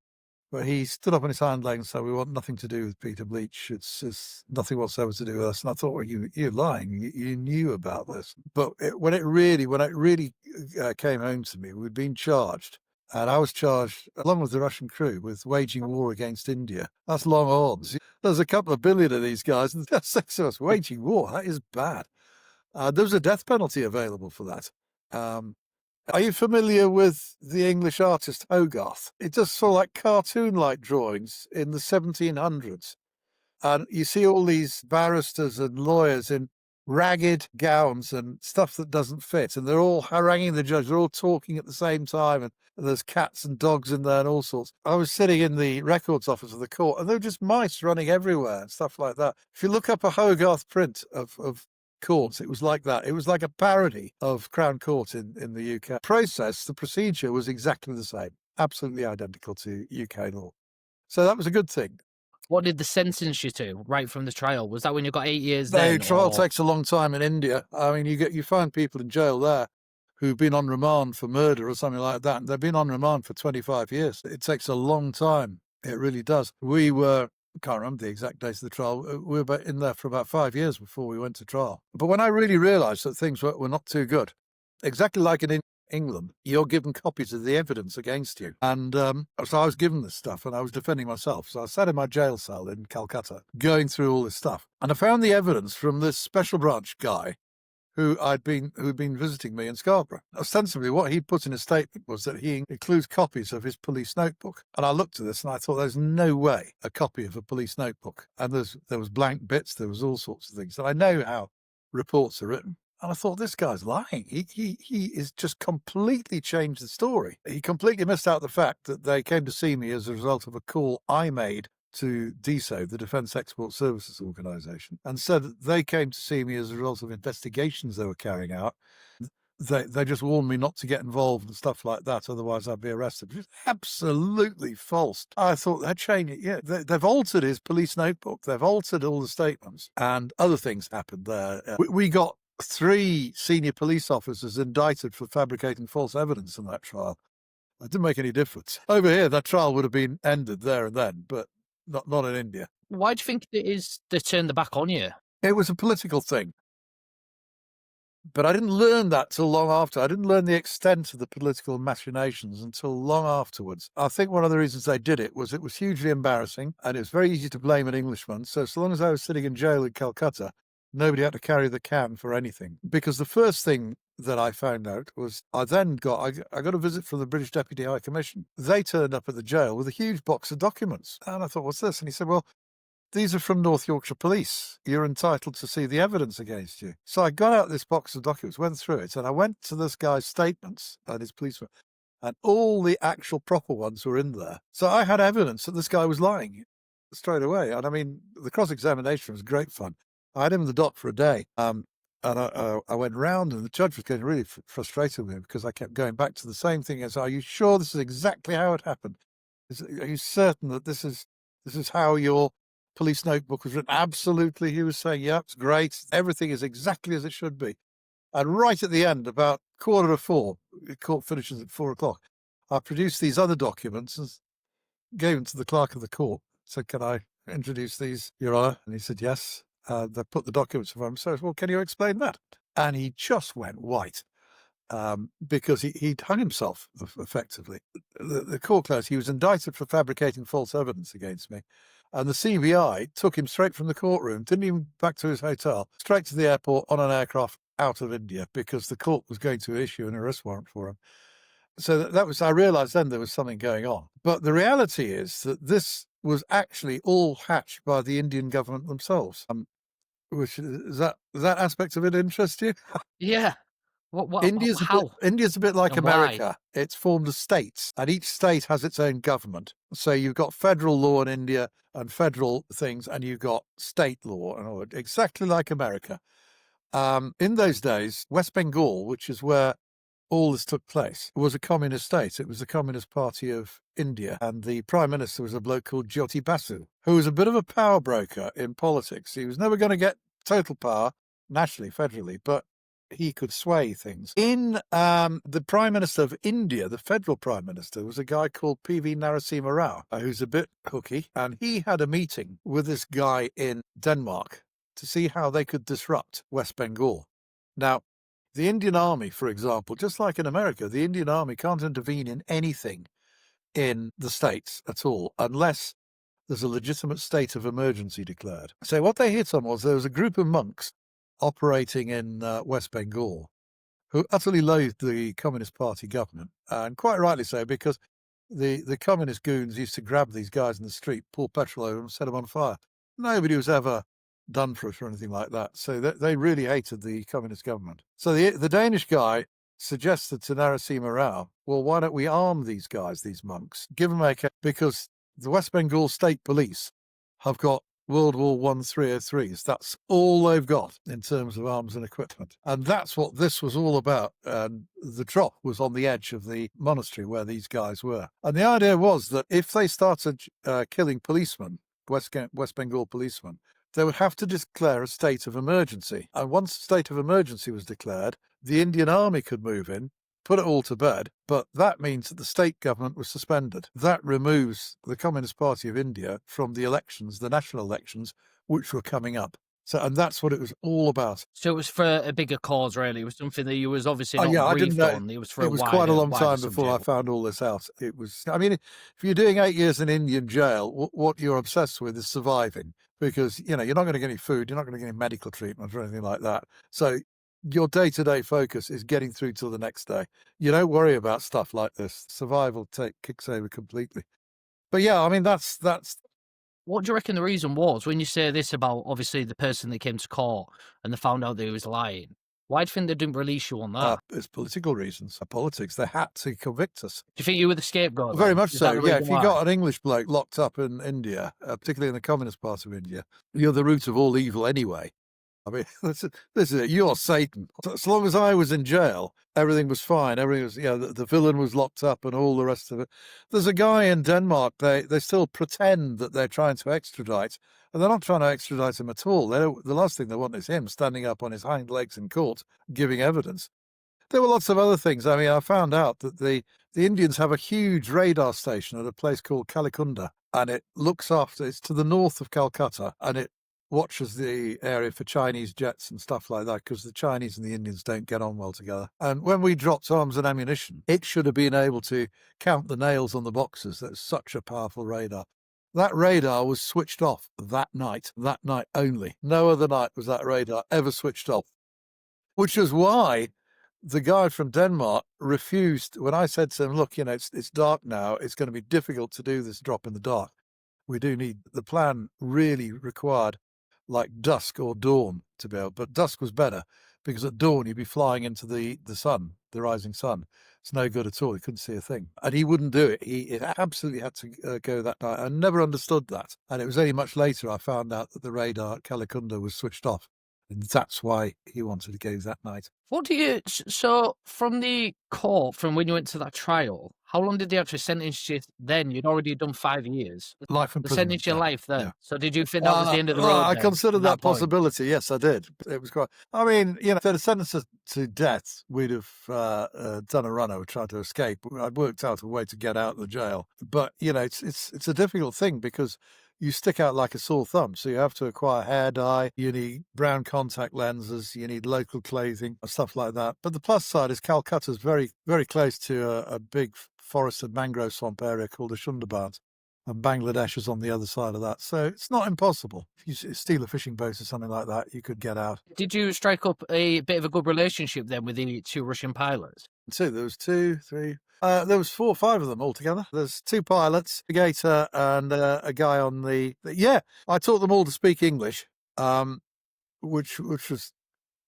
But he stood up on his hind legs and said, we want nothing to do with Peter Bleach. It's nothing whatsoever to do with us. And I thought, well, you're lying. You knew about this. But when it really came home to me, we'd been charged. And I was charged, along with the Russian crew, with waging war against India. That's long odds. There's a couple of billion of these guys, and there's 6 of us waging war. That is bad. There was a death penalty available for that. Are you familiar with the English artist Hogarth? It does sort of like cartoon-like drawings in the 1700s. And you see all these barristers and lawyers in ragged gowns and stuff that doesn't fit. And they're all haranguing the judge. They're all talking at the same time. And there's cats and dogs in there and all sorts. I was sitting in the records office of the court, and there were just mice running everywhere and stuff like that. If you look up a Hogarth print of courts, it was like that. It was like a parody of Crown Court in the UK. The procedure was exactly the same, absolutely identical to UK law. So that was a good thing. What did the sentence you to right from the trial? Was that when you got 8 years then? The trial takes a long time in India. You find people in jail there who've been on remand for murder or something like that, and they've been on remand for 25 years. It takes a long time. It really does. I can't remember the exact dates of the trial. We were in there for about 5 years before we went to trial. But when I really realised that things were not too good, exactly like in England, you're given copies of the evidence against you. And so I was given this stuff and I was defending myself. So I sat in my jail cell in Calcutta going through all this stuff. And I found the evidence from this special branch guy who'd been visiting me in Scarborough. Ostensibly, what he'd put in his statement was that he includes copies of his police notebook. And I looked at this and I thought, there's no way a copy of a police notebook. And there was blank bits, there was all sorts of things. And I know how reports are written. And I thought, this guy's lying. He is just completely changed the story. He completely missed out the fact that they came to see me as a result of a call I made to DSO, the Defence Export Services Organisation, and said that they came to see me as a result of investigations they were carrying out. They just warned me not to get involved and stuff like that, otherwise I'd be arrested. Which is absolutely false. I thought they'd change it. Yeah, they've altered his police notebook. They've altered all the statements, and other things happened there. We got 3 senior police officers indicted for fabricating false evidence in that trial. It didn't make any difference. Over here, that trial would have been ended there and then, but not in India. Why do you think it is they turned the back on you? It was a political thing. But I didn't learn that till long after. I didn't learn the extent of the political machinations until long afterwards. I think one of the reasons they did it was hugely embarrassing, and it was very easy to blame an Englishman. So long as I was sitting in jail in Calcutta, nobody had to carry the can for anything. Because the first thing that I found out was I got a visit from the British Deputy High Commission. They turned up at the jail with a huge box of documents. And I thought, what's this? And he said, well, these are from North Yorkshire Police. You're entitled to see the evidence against you. So I got out this box of documents, went through it, and I went to this guy's statements and his policeman, and all the actual proper ones were in there. So I had evidence that this guy was lying straight away. And I mean, the cross-examination was great fun. I had him in the dock for a day. And I went round, and the judge was getting really frustrated with me because I kept going back to the same thing as, are you sure this is exactly how it happened? Are you certain that this is how your police notebook was written? Absolutely, he was saying, yeah, it's great. Everything is exactly as it should be. And right at the end, about 3:45, the court finishes at 4:00, I produced these other documents and gave them to the clerk of the court. Said, can I introduce these, Your Honour? And he said, yes. They put the documents in front of him. So I said, well, can you explain that? And he just went white because he'd hung himself, effectively. The court clerk, he was indicted for fabricating false evidence against me. And the CBI took him straight from the courtroom, didn't even back to his hotel, straight to the airport on an aircraft out of India because the court was going to issue an arrest warrant for him. So I realised then there was something going on. But the reality is that this was actually all hatched by the Indian government themselves. Which is that aspect of it interest you? Yeah. India's a bit like And America. It's formed of states, and each state has its own government. So you've got federal law in India and federal things, and you've got state law, and all, exactly like America. In those days, West Bengal, which is where all this took place, was a communist state. It was the Communist Party of India, and the Prime Minister was a bloke called Jyoti Basu, who was a bit of a power broker in politics. He was never going to get total power, nationally, federally, but he could sway things. In the Prime Minister of India, the federal Prime Minister, was a guy called P.V. Narasimha Rao, who's a bit hooky, and he had a meeting with this guy in Denmark to see how they could disrupt West Bengal. Now, the Indian Army, for example, just like in America, the Indian Army can't intervene in anything in the states at all unless there's a legitimate state of emergency declared. So what they hit on was there was a group of monks operating in West Bengal who utterly loathed the Communist Party government, and quite rightly so, because the communist goons used to grab these guys in the street, pour petrol over them, set them on fire. Nobody was ever done for it or anything like that. So they really hated the communist government. So the Danish guy suggested to Narasimha Rao, well, why don't we arm these guys, these monks, give them AK, because the West Bengal State Police have got World War I 303s. That's all they've got in terms of arms and equipment. And that's what this was all about. And the drop was on the edge of the monastery where these guys were. And the idea was that if they started killing policemen, West Bengal policemen, they would have to declare a state of emergency. And once a state of emergency was declared, the Indian Army could move in, put it all to bed, but that means that the state government was suspended. That removes the Communist Party of India from the elections, the national elections, which were coming up. So, and that's what it was all about. So it was for a bigger cause, really. It was something that you was obviously Oh, not yeah, I didn't briefed know. on. It was for It a was quite a long wider time before I subject. found all this out. It was, I mean, if you're doing 8 years in Indian jail, what you're obsessed with is surviving, because, you're not going to get any food, you're not going to get any medical treatment or anything like that. So your day-to-day focus is getting through till the next day. You don't worry about stuff like this. Survival kicks over completely. But yeah, I mean, that's What do you reckon the reason was when you say this about obviously the person that came to court and they found out that he was lying? Why do you think they didn't release you on that? it's political reasons. Politics. They had to convict us. Do you think you were the scapegoat? Very Then? much Is that so. the Yeah, reason if you why? got an English bloke locked up in India, particularly in the communist part of India, you're the root of all evil anyway. I mean, this is it. You're Satan. As long as I was in jail, everything was fine. Everything was, the villain was locked up and all the rest of it. There's a guy in Denmark, they still pretend that they're trying to extradite, and they're not trying to extradite him at all. The last thing they want is him standing up on his hind legs in court giving evidence. There were lots of other things. I mean, I found out that the Indians have a huge radar station at a place called Kalikunda, and it looks after, it's to the north of Calcutta, and it watches the area for Chinese jets and stuff like that, because the Chinese and the Indians don't get on well together. And when we dropped arms and ammunition, it should have been able to count the nails on the boxes. That's such a powerful radar. That radar was switched off that night only. No other night was that radar ever switched off, which is why the guy from Denmark refused. When I said to him, look, it's dark now, it's going to be difficult to do this drop in the dark. We do need, the plan really required like dusk or dawn to be able, but dusk was better, because at dawn you'd be flying into the sun, the rising sun. It's no good at all. He couldn't see a thing. And he wouldn't do it. It absolutely had to go that night. I never understood that. And it was only much later I found out that the radar at Kalikunda was switched off. And that's why he wanted to go that night. What do you? So from the court, from when you went to that trial, how long did they actually sentence you? Then you'd already done 5 years. Life They imprisonment. sentenced your Yeah. life then. Yeah. So did you think that was the end of the road? I then, considered at that point? possibility. Yes, I did. It was quite. I mean, if they'd have sentenced us to death, we'd have done a runner, tried to escape. I'd worked out a way to get out of the jail. But it's a difficult thing, because you stick out like a sore thumb. So you have to acquire hair dye, you need brown contact lenses, you need local clothing, stuff like that. But the plus side is Calcutta's very, very close to a big forested mangrove swamp area called the Sundarbans, and Bangladesh is on the other side of that. So it's not impossible. If you steal a fishing boat or something like that, you could get out. Did you strike up a bit of a good relationship then with the 2 Russian pilots? There was 2, 3. There was 4 or 5 of them altogether. There's 2 pilots, a gator, and a guy on the. Yeah, I taught them all to speak English, which was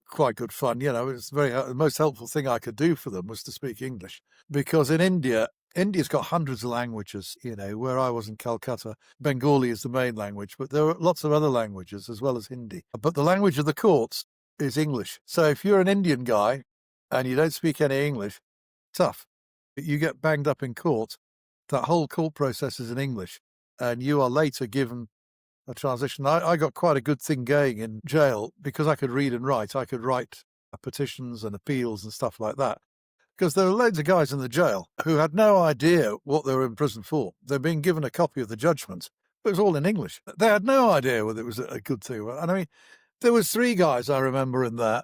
quite good fun. It's the most helpful thing I could do for them was to speak English, because in India's got hundreds of languages. Where I was in Calcutta, Bengali is the main language, but there are lots of other languages as well as Hindi. But the language of the courts is English. So if you're an Indian guy and you don't speak any English, tough. You get banged up in court. That whole court process is in English, and you are later given a transition. I got quite a good thing going in jail, because I could read and write. I could write petitions and appeals and stuff like that, because there were loads of guys in the jail who had no idea what they were in prison for. They'd been given a copy of the judgment, but it was all in English. They had no idea whether it was a good thing. And I mean, there was 3 guys I remember in there.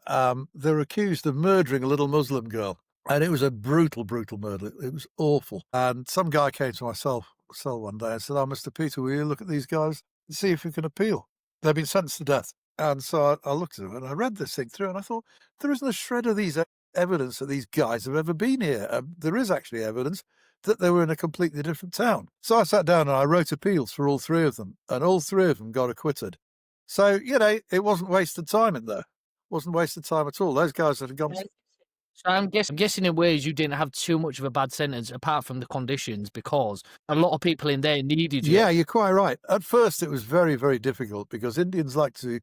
They were accused of murdering a little Muslim girl. And it was a brutal, brutal murder. It was awful. And some guy came to my cell one day and said, "Oh, Mr. Peter, will you look at these guys and see if you can appeal? They've been sentenced to death." And so I looked at them and I read this thing through, and I thought, there isn't a shred of these evidence that these guys have ever been here. There is actually evidence that they were in a completely different town. So I sat down and I wrote appeals for all 3 of them, and all 3 of them got acquitted. So, it wasn't wasted time in there. It wasn't wasted time at all. Those guys that had gone. So I'm guessing in ways you didn't have too much of a bad sentence, apart from the conditions, because a lot of people in there needed you. Yeah, you're quite right. At first, it was very, very difficult, because Indians like to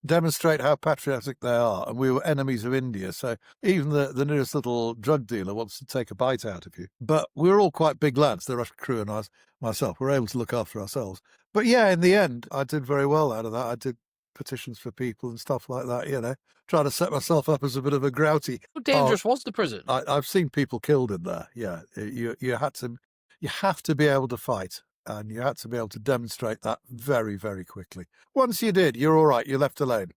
demonstrate how patriotic they are, and we were enemies of India. So even the nearest little drug dealer wants to take a bite out of you. But we're all quite big lads, the Russian crew and myself. We're able to look after ourselves. But yeah, in the end, I did very well out of that. I did petitions for people and stuff like that, trying to set myself up as a bit of a grouty. How dangerous was the prison? I've seen people killed in there. Yeah, you have to be able to fight. And you had to be able to demonstrate that very, very quickly. Once you did, you're all right. You're left alone.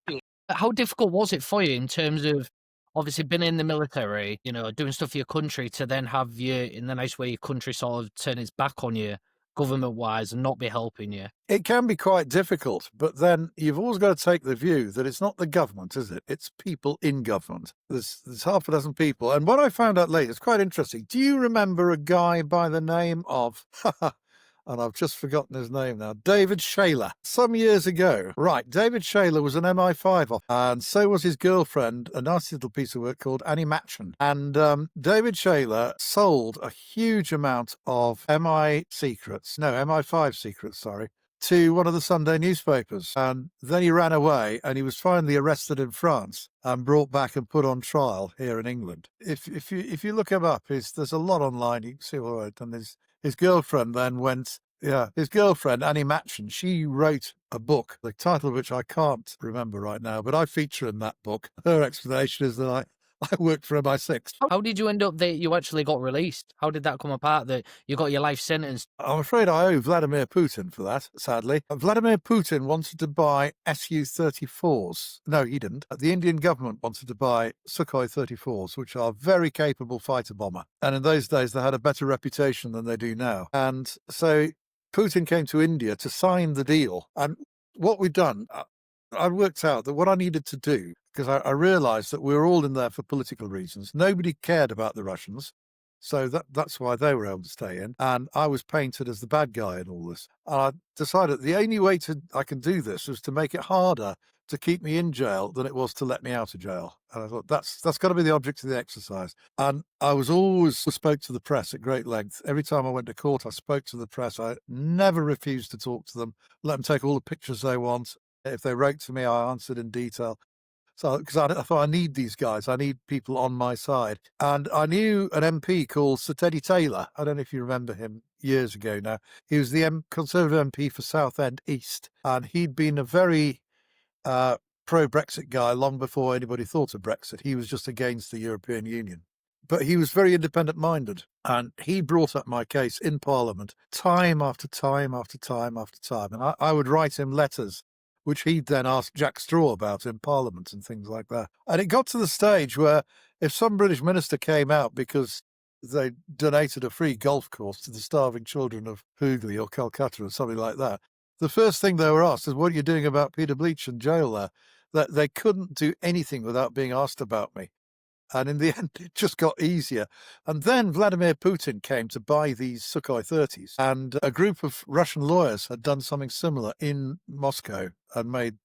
How difficult was it for you in terms of obviously being in the military, doing stuff for your country, to then have you, in the nice way, your country sort of turn its back on you government wise and not be helping you? It can be quite difficult, but then you've always got to take the view that it's not the government, is it? It's people in government. There's half a dozen people. And what I found out later, it's quite interesting. Do you remember a guy by the name of, and I've just forgotten his name now, David Shaler? Some years ago. Right, David Shaler was an MI5 officer, and so was his girlfriend, a nasty little piece of work called Annie Matchon. And David Shaler sold a huge amount of MI5 secrets, sorry, to one of the Sunday newspapers. And then he ran away, and he was finally arrested in France and brought back and put on trial here in England. If you look him up, there's a lot online. You can see all right. And his girlfriend then went, his girlfriend, Annie Matchon, she wrote a book, the title of which I can't remember right now, but I feature in that book. Her explanation is that I worked for MI6. How did you end up that you actually got released? How did that come apart, that you got your life sentence? I'm afraid I owe Vladimir Putin for that, sadly. Vladimir Putin wanted to buy Su-34s. No, he didn't. The Indian government wanted to buy Sukhoi 34s, which are very capable fighter bomber. And in those days, they had a better reputation than they do now. And so Putin came to India to sign the deal. And what we'd done, I worked out that what I needed to do, because I realized that we were all in there for political reasons. Nobody cared about the Russians. So that's why they were able to stay in. And I was painted as the bad guy in all this. And I decided the only way I can do this was to make it harder to keep me in jail than it was to let me out of jail. And I thought that's got to be the object of the exercise. And I was always spoke to the press at great length. Every time I went to court, I spoke to the press. I never refused to talk to them, let them take all the pictures they want. If they wrote to me, I answered in detail. So, because I thought I need these guys, I need people on my side. And I knew an MP called Sir Teddy Taylor. I don't know if you remember him years ago now. He was the Conservative MP for Southend East. And he'd been a very pro-Brexit guy long before anybody thought of Brexit. He was just against the European Union. But he was very independent-minded. And he brought up my case in Parliament time after time after time after time. And I would write him letters, which he'd then ask Jack Straw about in Parliament and things like that. And it got to the stage where if some British minister came out because they donated a free golf course to the starving children of Hooghly or Calcutta or something like that, the first thing they were asked is, what are you doing about Peter Bleach in jail there? That they couldn't do anything without being asked about me. And in the end, it just got easier. And then Vladimir Putin came to buy these Sukhoi 30s. And a group of Russian lawyers had done something similar in Moscow and made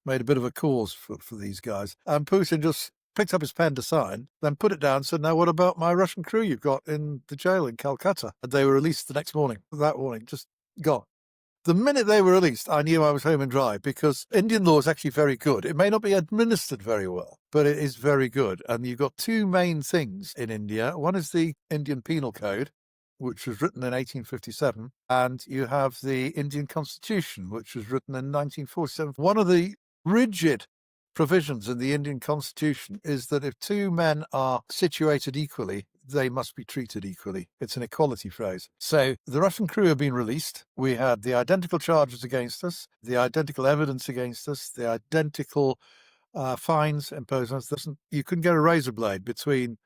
a bit of a cause for these guys. And Putin just picked up his pen to sign, then put it down and said, now what about my Russian crew you've got in the jail in Calcutta? And they were released the next morning. That morning, just gone. The minute they were released, I knew I was home and dry, because Indian law is actually very good. It may not be administered very well, but it is very good. And you've got two main things in India. One is the Indian Penal Code, which was written in 1857, and you have the Indian Constitution, which was written in 1947. One of the rigid provisions in the Indian Constitution is that if two men are situated equally, they must be treated equally. It's an equality phrase. So the Russian crew have been released. We had the identical charges against us, the identical evidence against us, the identical fines imposed on us. You couldn't get a razor blade between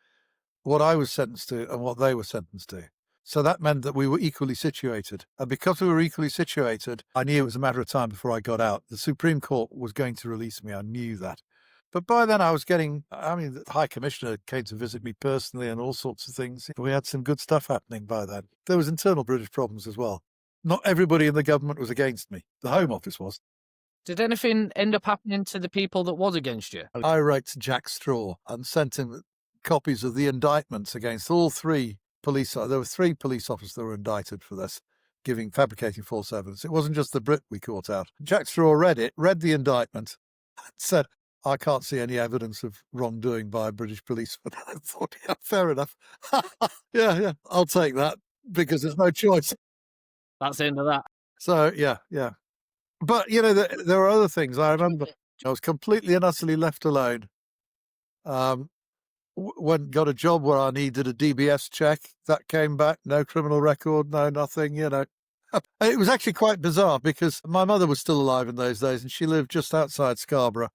what I was sentenced to and what they were sentenced to. So that meant that we were equally situated. And because we were equally situated, I knew it was a matter of time before I got out. The Supreme Court was going to release me. I knew that. But by then I was the High Commissioner came to visit me personally and all sorts of things. We had some good stuff happening by then. There was internal British problems as well. Not everybody in the government was against me. The Home Office was. Did anything end up happening to the people that was against you? I wrote to Jack Straw and sent him copies of the indictments against all three police. There were three police officers that were indicted for this, fabricating false evidence. It wasn't just the Brit we caught out. Jack Straw read the indictment, and said, I can't see any evidence of wrongdoing by a British policeman. I thought, yeah, fair enough. yeah, I'll take that, because there's no choice. That's the end of that. So, yeah. But, there are other things. I remember I was completely and utterly left alone. Got a job where I needed a DBS check. That came back. No criminal record, no nothing, It was actually quite bizarre because my mother was still alive in those days and she lived just outside Scarborough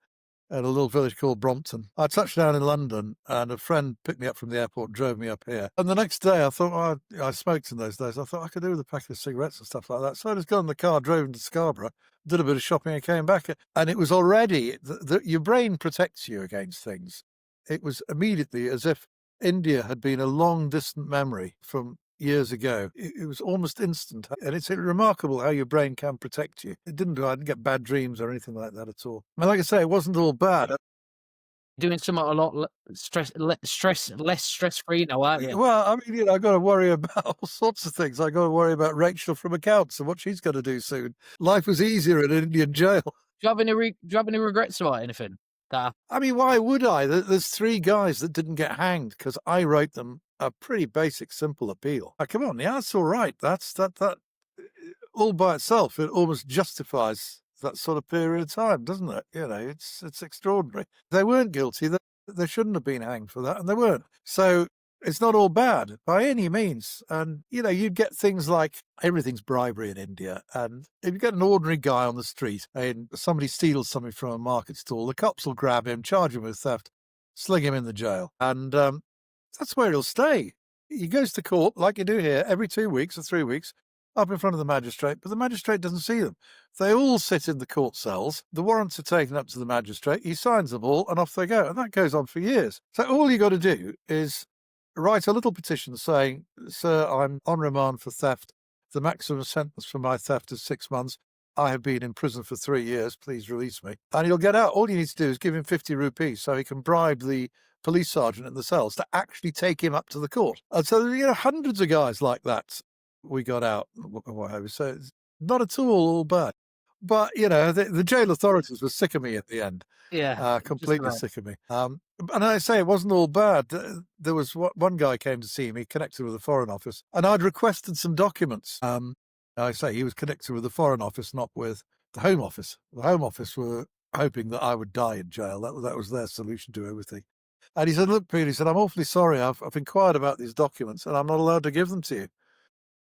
at a little village called Brompton. I touched down in London and a friend picked me up from the airport and drove me up here. And the next day I thought, I smoked in those days. I thought I could do with a packet of cigarettes and stuff like that. So I just got in the car, drove into Scarborough, did a bit of shopping and came back. And it was already, your brain protects you against things. It was immediately as if India had been a long distant memory from years ago. It was almost instant. And it's remarkable how your brain can protect you. I didn't get bad dreams or anything like that at all. I mean, like I say, it wasn't all bad. Doing something a lot less stress-free now, aren't you? Well, I mean, I got to worry about all sorts of things. I got to worry about Rachel from accounts and what she's going to do soon. Life was easier in an Indian jail. Do you have any regrets about anything? I mean, why would I? There's 3 guys that didn't get hanged because I wrote them a pretty basic, simple appeal. Come on, yeah, that's all right. That all by itself, it almost justifies that sort of period of time, doesn't it? It's extraordinary. They weren't guilty. They shouldn't have been hanged for that, and they weren't. So it's not all bad by any means. And, you get things like everything's bribery in India. And if you get an ordinary guy on the street and somebody steals something from a market stall, the cops will grab him, charge him with theft, sling him in the jail. And that's where he'll stay. He goes to court, like you do here, every 2 weeks or 3 weeks, up in front of the magistrate, but the magistrate doesn't see them. They all sit in the court cells. The warrants are taken up to the magistrate. He signs them all, and off they go. And that goes on for years. So all you got to do is write a little petition saying, "Sir, I'm on remand for theft. The maximum sentence for my theft is 6 months. I have been in prison for 3 years. Please release me." And he'll get out. All you need to do is give him 50 rupees so he can bribe the police sergeant in the cells to actually take him up to the court. And so, hundreds of guys like that we got out. So it's not at all bad. But, the jail authorities were sick of me at the end. Yeah. Completely sick of me. And I say it wasn't all bad. There was one guy came to see me, connected with the Foreign Office, and I'd requested some documents. I say he was connected with the Foreign Office, not with the Home Office. The Home Office were hoping that I would die in jail. That was their solution to everything. And he said, "Look, Peter," he said, "I'm awfully sorry. I've inquired about these documents and I'm not allowed to give them to you."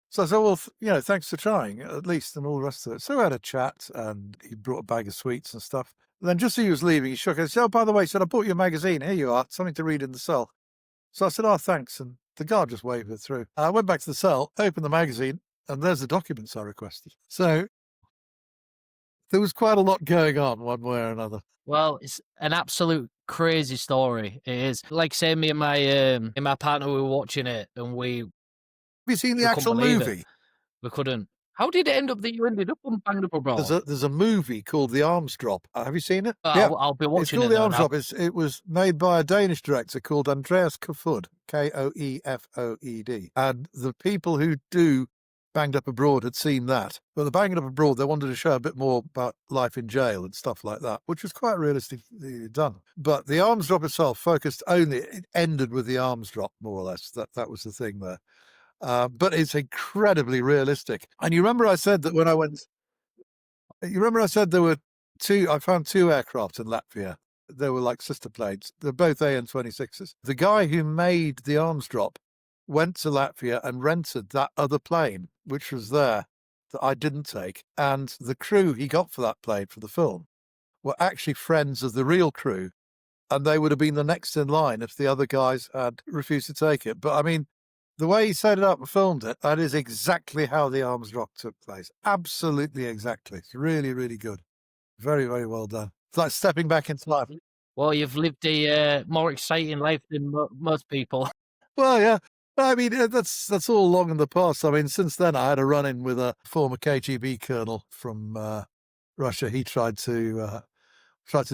So I said, "Well, thanks for trying, at least," and all the rest of it. So we had a chat and he brought a bag of sweets and stuff. And then just as he was leaving, he shook it and said, "Oh, by the way," he said, "I bought you a magazine. Here you are, something to read in the cell." So I said, "Oh, thanks." And the guard just waved it through. I went back to the cell, opened the magazine, and there's the documents I requested. So there was quite a lot going on one way or another. Well, it's an absolute crazy story. It is. Like say me and my partner, we were watching it and Have you seen the we actual couldn't believe it. movie? We couldn't. How did it end up that you ended up on Banged Up Abroad? There's a movie called The Arms Drop. Have you seen it? Yeah. I'll be It's watching called it The Arms now. Drop. It was made by a Danish director called Andreas Kofoed, Koefoed. And the people who do Banged Up Abroad had seen that. But the Banged Up Abroad, they wanted to show a bit more about life in jail and stuff like that, which was quite realistically done. But The Arms Drop itself it ended with the arms drop, more or less. That was the thing there. But it's incredibly realistic. And you remember I said that when I went... You remember I said there were I found 2 aircraft in Latvia. They were like sister planes. They're both AN-26s. The guy who made the arms drop went to Latvia and rented that other plane, which was there, that I didn't take. And the crew he got for that plane for the film were actually friends of the real crew. And they would have been the next in line if the other guys had refused to take it. But I mean, the way he set it up and filmed it, that is exactly how the arms drop took place. Absolutely exactly. It's really, really good. Very, very well done. It's like stepping back into life. Well, you've lived a more exciting life than most people. Well, yeah. I mean, that's all long in the past. I mean, since then, I had a run-in with a former KGB colonel from Russia. He tried to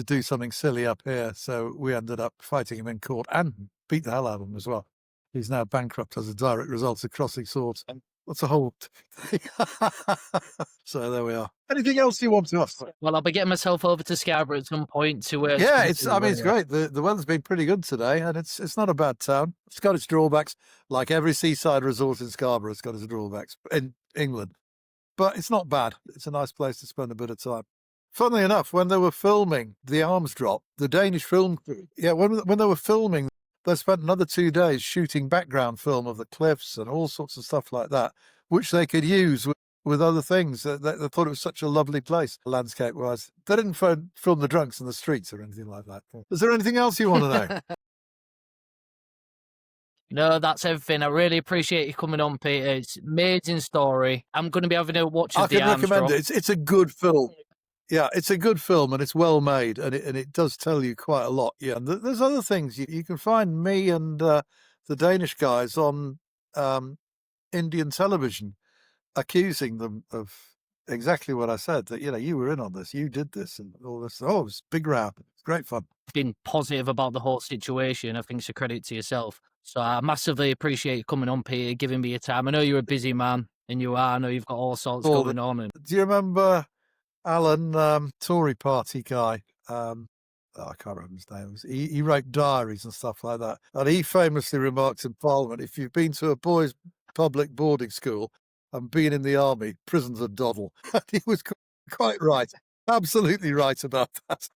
do something silly up here, so we ended up fighting him in court and beat the hell out of him as well. He's now bankrupt as a direct result of crossing swords. That's a whole thing. So there we are. Anything else you want to ask? Well, I'll be getting myself over to Scarborough at some point to. Yeah, it's great. The weather's been pretty good today, and it's not a bad town. It's got its drawbacks, like every seaside resort in Scarborough. It's got its drawbacks in England, but it's not bad. It's a nice place to spend a bit of time. Funnily enough, when they were filming The Arms Drop, the Danish film crew, when they were filming, they spent another 2 days shooting background film of the cliffs and all sorts of stuff like that, which they could use with other things. They thought it was such a lovely place, landscape-wise. They didn't film the drunks in the streets or anything like that. Is there anything else you want to know? No, that's everything. I really appreciate you coming on, Peter. It's an amazing story. I'm going to be having a watch I of the can recommend Armstrong. it. It's a good film. Yeah, it's a good film and it's well made, and it does tell you quite a lot. Yeah, and there's other things. You can find me and the Danish guys on Indian television accusing them of exactly what I said, that, you were in on this, you did this and all this. Oh, it was big round. It's great fun. Been positive about the whole situation. I think it's a credit to yourself. So I massively appreciate you coming on, Peter, giving me your time. I know you're a busy man, and you are. I know you've got all sorts going on. And Do you remember Alan, Tory party guy? I can't remember his name. He wrote diaries and stuff like that. And he famously remarked in Parliament, if you've been to a boys' public boarding school and been in the army, prison's a doddle. And he was quite right. Absolutely right about that.